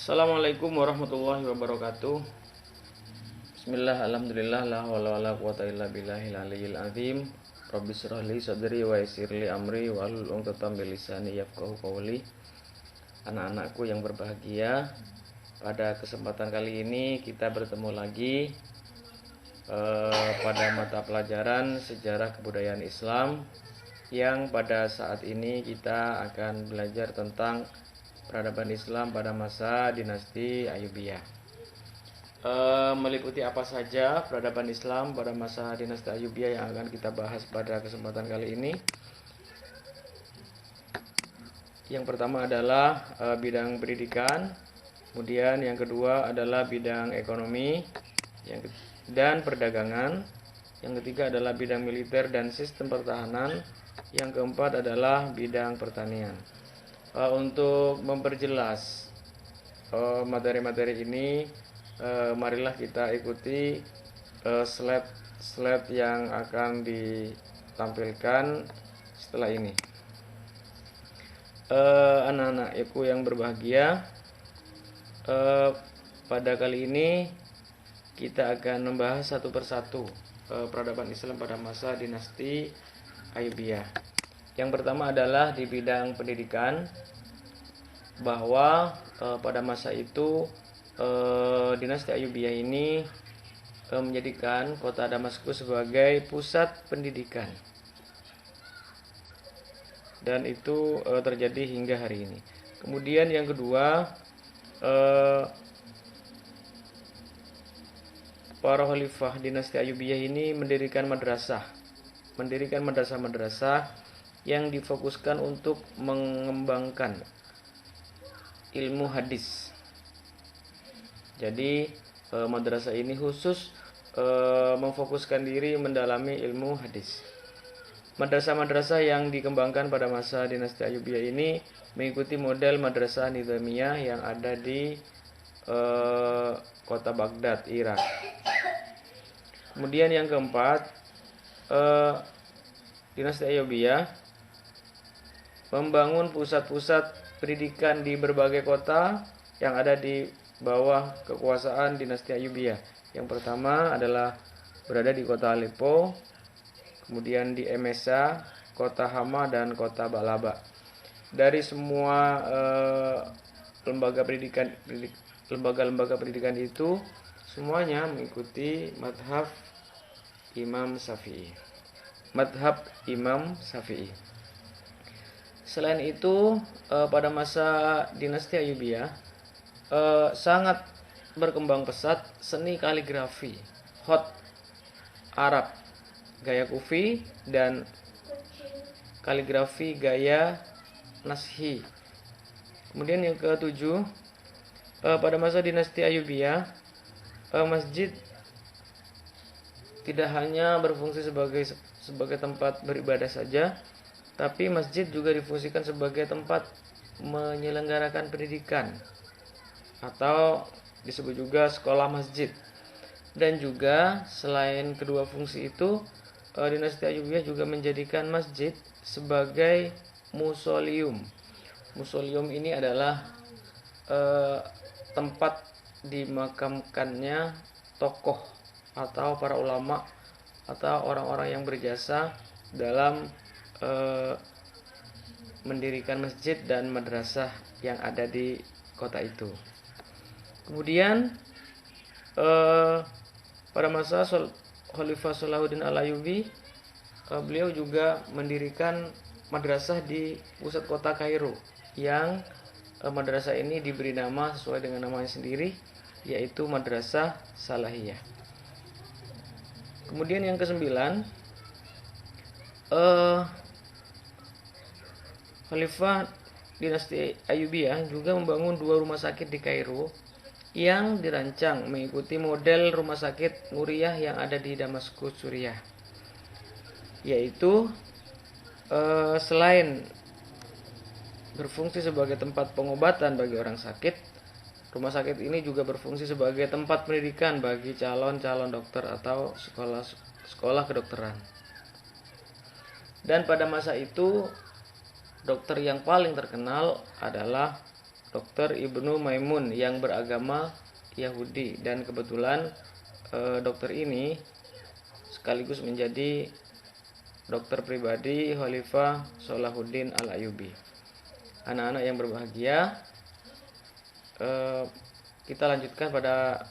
Assalamualaikum warahmatullahi wabarakatuh. Bismillah, alhamdulillah, la hawla wala quwata illa billahil aliyyil azim. Rabbi shrah li sadri wa yassir li amri wahlul 'uqdatam min lisani yafqahu qawli. Anak-anakku yang berbahagia, pada kesempatan kali ini kita bertemu lagi pada mata pelajaran Sejarah Kebudayaan Islam, yang pada saat ini kita akan belajar tentang peradaban Islam pada masa dinasti Ayyubiyah. Meliputi apa saja peradaban Islam pada masa dinasti Ayyubiyah yang akan kita bahas pada kesempatan kali ini. Yang pertama adalah bidang pendidikan, kemudian yang kedua adalah bidang ekonomi dan perdagangan, yang ketiga adalah bidang militer dan sistem pertahanan, yang keempat adalah bidang pertanian. Untuk memperjelas materi-materi ini, marilah kita ikuti slide yang akan ditampilkan setelah ini. Anak-anakku yang berbahagia, pada kali ini kita akan membahas satu persatu peradaban Islam pada masa dinasti Ayyubiyah. Yang pertama adalah di bidang pendidikan, bahwa pada masa itu dinasti Ayyubiyah ini menjadikan kota Damaskus sebagai pusat pendidikan, dan itu terjadi hingga hari ini. Kemudian yang kedua, para khalifah dinasti Ayyubiyah ini mendirikan madrasah yang difokuskan untuk mengembangkan ilmu hadis. Jadi madrasah ini khusus memfokuskan diri mendalami ilmu hadis. Madrasah-madrasah yang dikembangkan pada masa dinasti Ayyubiyah ini mengikuti model madrasah nizamiyah yang ada di kota Baghdad, Irak. Kemudian yang keempat, dinasti Ayyubiyah membangun pusat-pusat pendidikan di berbagai kota yang ada di bawah kekuasaan dinasti Ayyubiyah. Yang pertama adalah berada di kota Aleppo, kemudian di Emesa, kota Hama, dan kota Ba'laba. Dari semua lembaga-lembaga pendidikan itu semuanya mengikuti madhab Imam Syafi'i. Selain itu, pada masa dinasti Ayyubiyah sangat berkembang pesat seni kaligrafi khot Arab gaya Kufi dan kaligrafi gaya Naskhi. Kemudian yang ketujuh, pada masa dinasti Ayyubiyah masjid tidak hanya berfungsi sebagai tempat beribadah saja, tapi masjid juga difungsikan sebagai tempat menyelenggarakan pendidikan, atau disebut juga sekolah masjid. Dan juga selain kedua fungsi itu, dinasti Ayyubiyah juga menjadikan masjid sebagai museum. Museum ini adalah tempat dimakamkannya tokoh atau para ulama atau orang-orang yang berjasa dalam mendirikan masjid dan madrasah yang ada di kota itu. Kemudian pada masa Khalifah Salahuddin Al-Ayyubi, beliau juga mendirikan madrasah di pusat kota Kairo, yang madrasah ini diberi nama sesuai dengan namanya sendiri, yaitu Madrasah Salahiyah. Kemudian yang kesembilan, Khalifah dinasti Ayyubiyah juga membangun 2 rumah sakit di Kairo yang dirancang mengikuti model rumah sakit Nuriyah yang ada di Damaskus, Suriah. Yaitu selain berfungsi sebagai tempat pengobatan bagi orang sakit, rumah sakit ini juga berfungsi sebagai tempat pendidikan bagi calon-calon dokter atau sekolah kedokteran. Dan pada masa itu dokter yang paling terkenal adalah Dr. Ibnu Maimun yang beragama Yahudi, dan kebetulan dokter ini sekaligus menjadi dokter pribadi Khalifah Salahuddin Al-Ayyubi. Anak-anak yang berbahagia, kita lanjutkan pada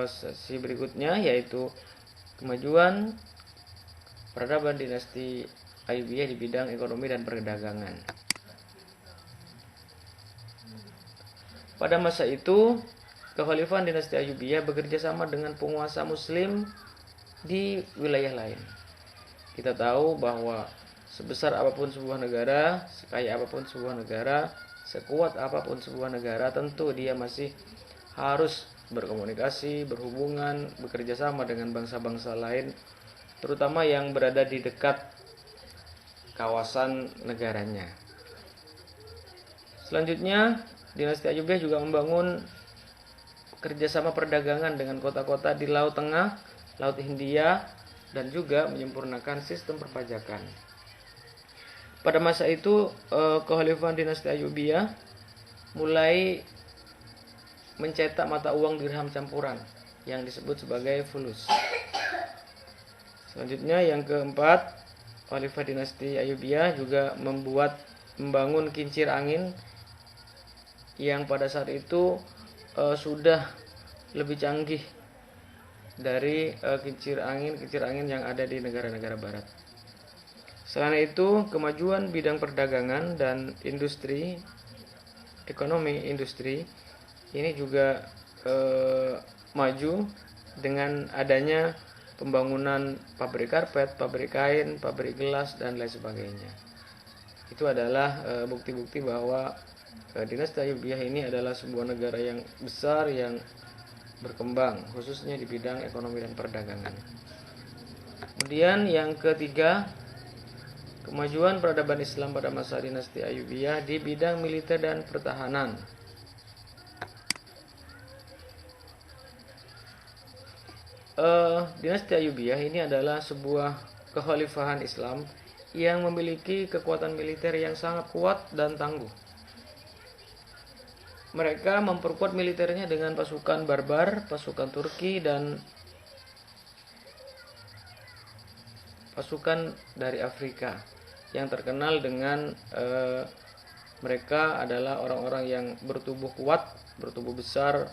sesi berikutnya, yaitu kemajuan peradaban dinasti Ayyubiyah di bidang ekonomi dan perdagangan. Pada masa itu, kekhalifahan dinasti Ayyubiyah bekerja sama dengan penguasa muslim di wilayah lain. Kita tahu bahwa sebesar apapun sebuah negara, sekaya apapun sebuah negara, sekuat apapun sebuah negara, tentu dia masih harus berkomunikasi, berhubungan, bekerja sama dengan bangsa-bangsa lain, terutama yang berada di dekat kawasan negaranya. Selanjutnya, dinasti Ayyubiyah juga membangun kerjasama perdagangan dengan kota-kota di Laut Tengah, Laut Hindia, dan juga menyempurnakan sistem perpajakan. Pada masa itu, kekhalifahan dinasti Ayyubiyah mulai mencetak mata uang dirham campuran yang disebut sebagai fulus. Selanjutnya, yang keempat, khalifah dinasti Ayyubiyah juga membangun kincir angin yang pada saat itu sudah lebih canggih dari kincir angin yang ada di negara-negara barat. Selain itu, kemajuan bidang perdagangan dan ekonomi industri ini juga maju dengan adanya pembangunan pabrik karpet, pabrik kain, pabrik gelas, dan lain sebagainya. Itu adalah bukti-bukti bahwa dinasti Ayyubiyah ini adalah sebuah negara yang besar yang berkembang, khususnya di bidang ekonomi dan perdagangan. Kemudian yang ketiga, kemajuan peradaban Islam pada masa dinasti Ayyubiyah di bidang militer dan pertahanan. Dinasti Ayyubiyah ini adalah sebuah kekhalifahan Islam yang memiliki kekuatan militer yang sangat kuat dan tangguh. Mereka memperkuat militernya dengan pasukan barbar, pasukan Turki, dan pasukan dari Afrika yang terkenal dengan mereka adalah orang-orang yang bertubuh kuat, bertubuh besar,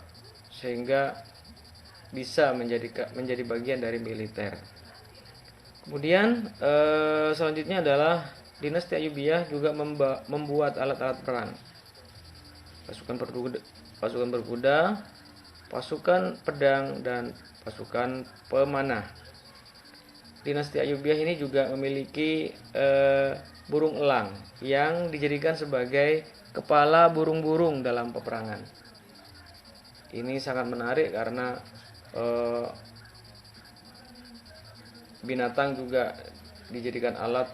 sehingga bisa menjadi bagian dari militer. Kemudian selanjutnya adalah dinasti Ayyubiyah juga membuat alat-alat perang. Pasukan berkuda, pasukan pedang, dan pasukan pemanah. Dinasti Ayyubiyah ini juga memiliki burung elang yang dijadikan sebagai kepala burung-burung dalam peperangan. Ini sangat menarik karena binatang juga dijadikan alat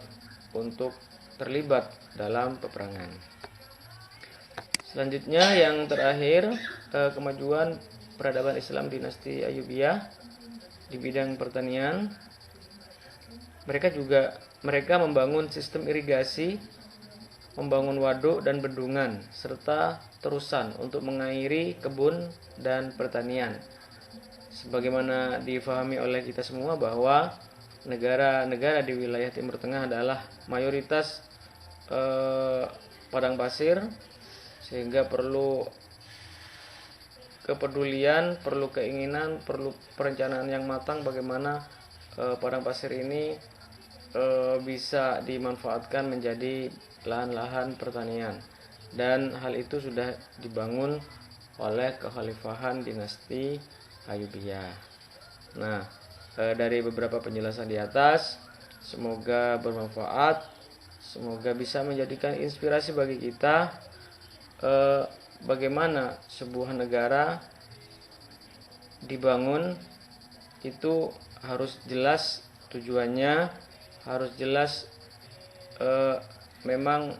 untuk terlibat dalam peperangan. Selanjutnya yang terakhir, kemajuan peradaban Islam dinasti Ayyubiyah di bidang pertanian. Mereka membangun sistem irigasi, membangun waduk dan bendungan, serta terusan untuk mengairi kebun dan pertanian. Sebagaimana difahami oleh kita semua bahwa negara-negara di wilayah Timur Tengah adalah mayoritas padang pasir, sehingga perlu kepedulian, perlu keinginan, perlu perencanaan yang matang bagaimana padang pasir ini bisa dimanfaatkan menjadi lahan-lahan pertanian, dan hal itu sudah dibangun oleh kekhalifahan dinasti Ayyubiyah. Nah, dari beberapa penjelasan di atas, semoga bermanfaat, semoga bisa menjadikan inspirasi bagi kita bagaimana sebuah negara dibangun itu harus jelas tujuannya, harus jelas memang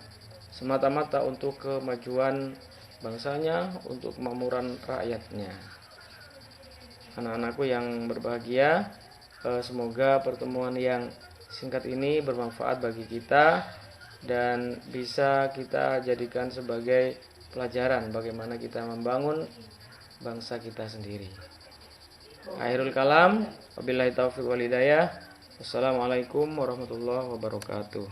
semata-mata untuk kemajuan bangsanya, untuk kemakmuran rakyatnya. Anak-anakku yang berbahagia, semoga pertemuan yang singkat ini bermanfaat bagi kita dan bisa kita jadikan sebagai pelajaran bagaimana kita membangun bangsa kita sendiri. Akhirul kalam, wabillahi taufiq wal hidayah. Wassalamualaikum warahmatullahi wabarakatuh.